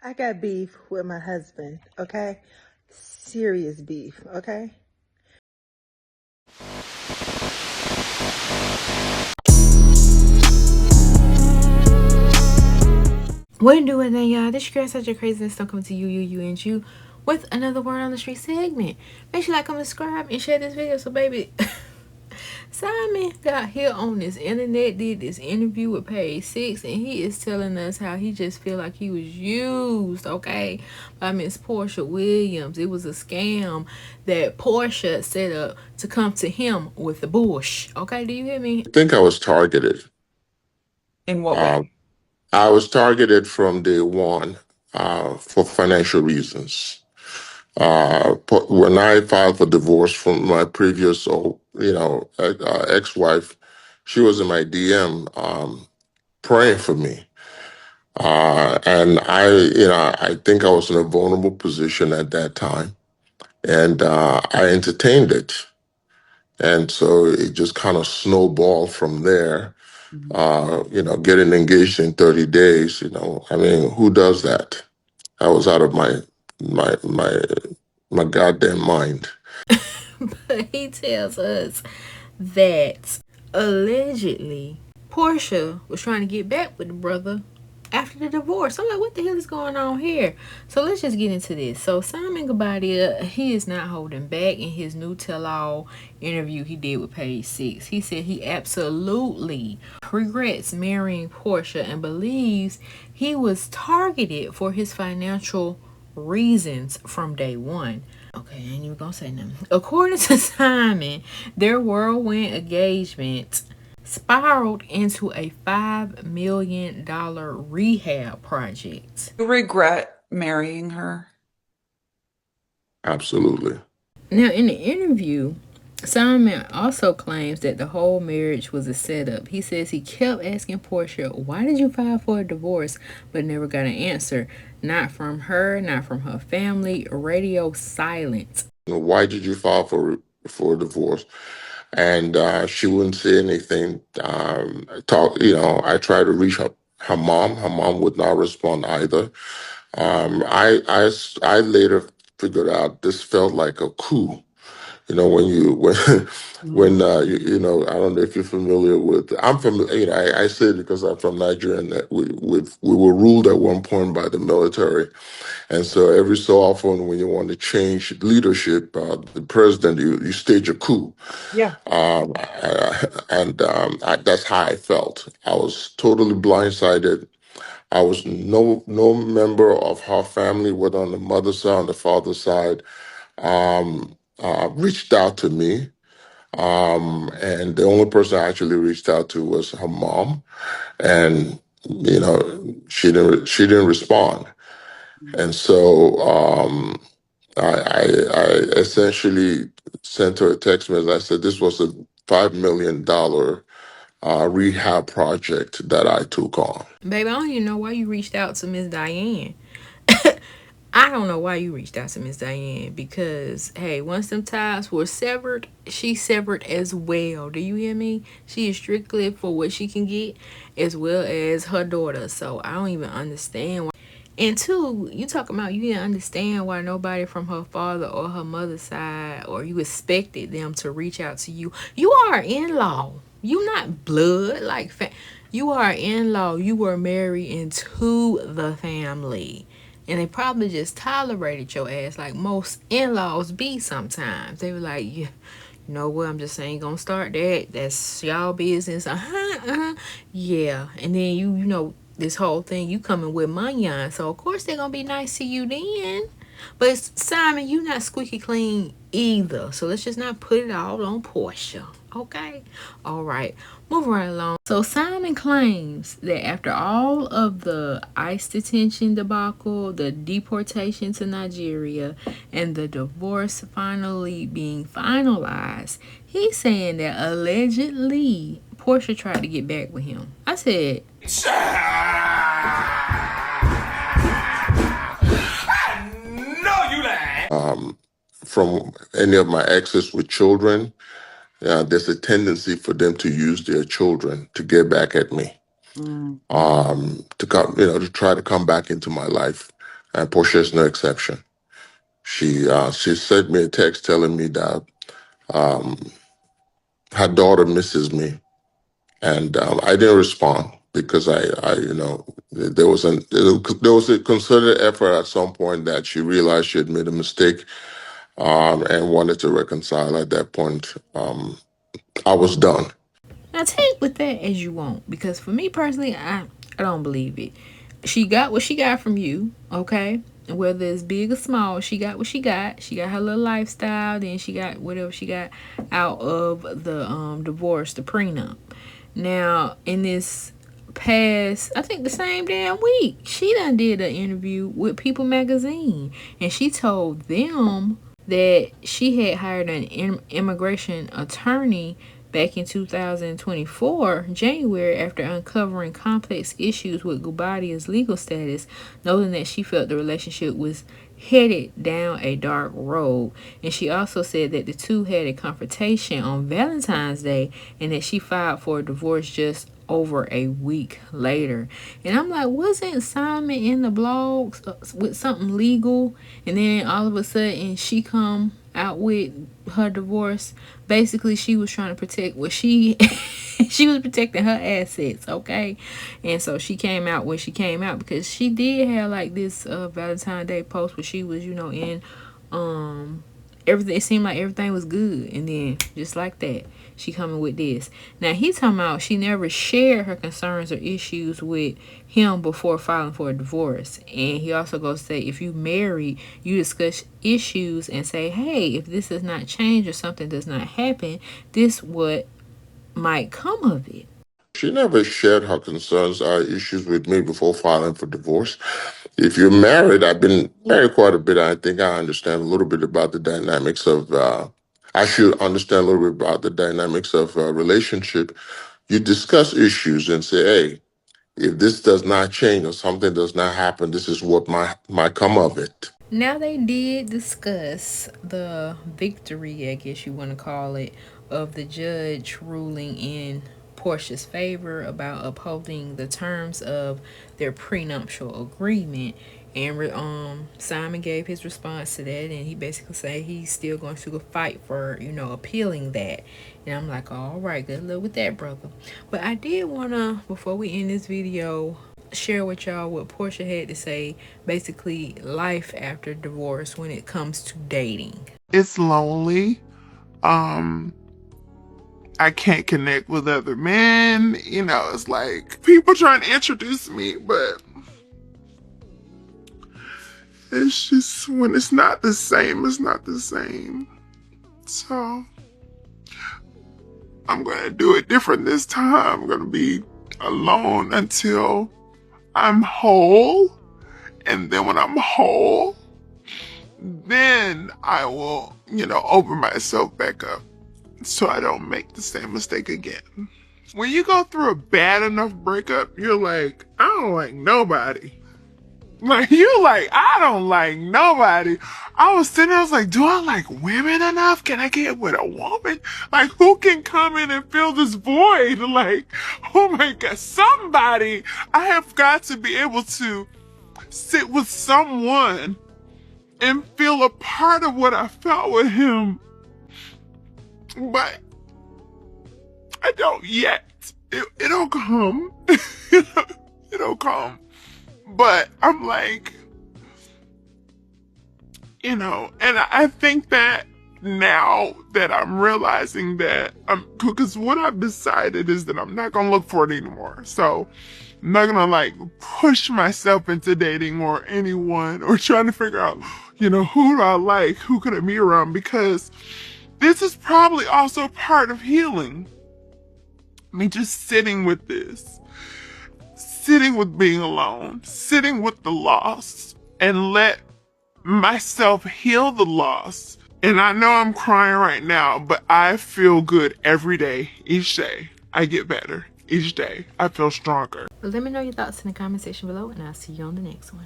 I got beef with my husband, okay? Serious beef, okay? What doing then, y'all? This girl such a craziness. Don't come to you, and you with another word on the street segment. Make sure you like, comment, subscribe, and share this video. So, baby, Simon got here on this internet, did this interview with Page Six, and he is telling us how he just feel like he was used, okay, by Miss Porsha Williams. It was a scam that Porsha set up to come to him with the bush. Okay, do you hear me? I think I was targeted. In what way? I was targeted from day one for financial reasons. When I filed for divorce from my previous, ex-wife, she was in my DM praying for me, and I think I was in a vulnerable position at that time, and I entertained it, and so it just kind of snowballed from there. Getting engaged in 30 days, I mean, who does that? I was out of my my my goddamn mind. But he tells us that allegedly Porsha was trying to get back with the brother after the divorce. I'm like, what the hell is going on here? So let's just get into this. So Simon Guobadia, he is not holding back in his new tell-all interview he did with Page Six. He said he absolutely regrets marrying Porsha and believes he was targeted for his financial reasons from day one. Okay, I ain't even gonna say nothing. According to Simon, their whirlwind engagement spiraled into a $5 million rehab project. You regret marrying her? Absolutely. Now, in the interview, Simon also claims that the whole marriage was a setup. He says he kept asking Porsha, why did you file for a divorce, but never got an answer. Not from her, not from her family. Radio silence. Why did you file for divorce? And she wouldn't say anything. I tried to reach her mom. Her mom would not respond either. I later figured out this felt like a coup. When you I don't know if you're familiar with. I'm familiar. I say it because I'm from Nigeria, and that we were ruled at one point by the military, and so every so often when you want to change leadership, the president, you stage a coup. Yeah. That's how I felt. I was totally blindsided. I was no member of her family, whether on the mother's side, on the father's side, reached out to me. And the only person I actually reached out to was her mom, and she didn't respond. And so I essentially sent her a text message. I said this was a $5 million rehab project that I took on. Baby, I don't even know why you reached out to Miss Diane. I don't know why you reached out to Miss Diane because, hey, once them ties were severed, she severed as well. Do you hear me? She is strictly for what she can get as well as her daughter. So I don't even understand why. And two, you talking about you didn't understand why nobody from her father or her mother's side or you expected them to reach out to you. You are in-law. You not blood like you are in-law. You were married into the family. And they probably just tolerated your ass like most in-laws be sometimes. They were like, yeah, you know what, I'm just ain't gonna start that. That's y'all business. Yeah. And then you know, this whole thing, you coming with money on. So of course they're gonna be nice to you then. But Simon, you not squeaky clean either. So let's just not put it all on Porsha. Okay? All right. Moving right along. So Simon claims that after all of the ICE detention debacle, the deportation to Nigeria, and the divorce finally being finalized, he's saying that allegedly Porsha tried to get back with him. I said, No, you lying. From any of my exes with children, there's a tendency for them to use their children to get back at me, Mm. to come, to try to come back into my life. and Porsha is no exception. She sent me a text telling me that her daughter misses me, and I didn't respond because there was a concerted effort at some point that she realized she had made a mistake, and wanted to reconcile. At that point, I was done. Now take with that as you want, because for me personally, I don't believe it. She got what she got from you, okay? Whether it's big or small, she got what she got. She got her little lifestyle, then she got whatever she got out of the divorce, the prenup. Now, in this past, I think the same damn week, she done did an interview with People Magazine, and she told them that she had hired an immigration attorney back in 2024, January, after uncovering complex issues with Guobadia's legal status, noting that she felt the relationship was headed down a dark road. And she also said that the two had a confrontation on Valentine's Day and that she filed for a divorce just over a week later. And I'm like, wasn't Simon in the blogs with something legal? And then all of a sudden she come out with her divorce. Basically, she was trying to protect what she she was protecting her assets, okay? And so she came out when she came out, because she did have like this Valentine's Day post where she was, in everything. It seemed like everything was good, and then just like that, she coming with this. Now he talking about she never shared her concerns or issues with him before filing for a divorce. And he also goes to say, if you married, you discuss issues and say, hey, if this does not change or something does not happen, this what might come of it. She never shared her concerns or issues with me before filing for divorce. If you're married, I've been married quite a bit. I think I understand a little bit about the dynamics of. I should understand a little bit about the dynamics of a relationship. You discuss issues and say, "Hey, if this does not change or something does not happen, this is what might come of it." Now, they did discuss the victory, I guess you want to call it, of the judge ruling in Porsha's favor about upholding the terms of their prenuptial agreement. And Simon gave his response to that, and he basically said he's still going to fight for, appealing that. And I'm like, all right, good luck with that, brother. But I did want to, before we end this video, share with y'all what Porsha had to say, basically life after divorce when it comes to dating. It's lonely. I can't connect with other men. It's like people trying to introduce me, but it's just when it's not the same, it's not the same. So I'm going to do it different this time. I'm going to be alone until I'm whole. And then when I'm whole, then I will, open myself back up so I don't make the same mistake again. When you go through a bad enough breakup, you're like, I don't like nobody. I don't like nobody. I was sitting there, I was like, do I like women enough? Can I get with a woman? Like, who can come in and fill this void? Like, oh my God, somebody. I have got to be able to sit with someone and feel a part of what I felt with him. But I don't yet. It'll come. It'll come. But I'm like, and I think that now that I'm realizing that because what I've decided is that I'm not going to look for it anymore. So I'm not going to push myself into dating or anyone or trying to figure out, who do I like? Who could I be around? Because this is probably also part of healing. Me just sitting with this. Sitting with being alone, sitting with the loss, and let myself heal the loss. And I know I'm crying right now, but I feel good every day, each day. I get better each day. I feel stronger. Let me know your thoughts in the comment section below, and I'll see you on the next one.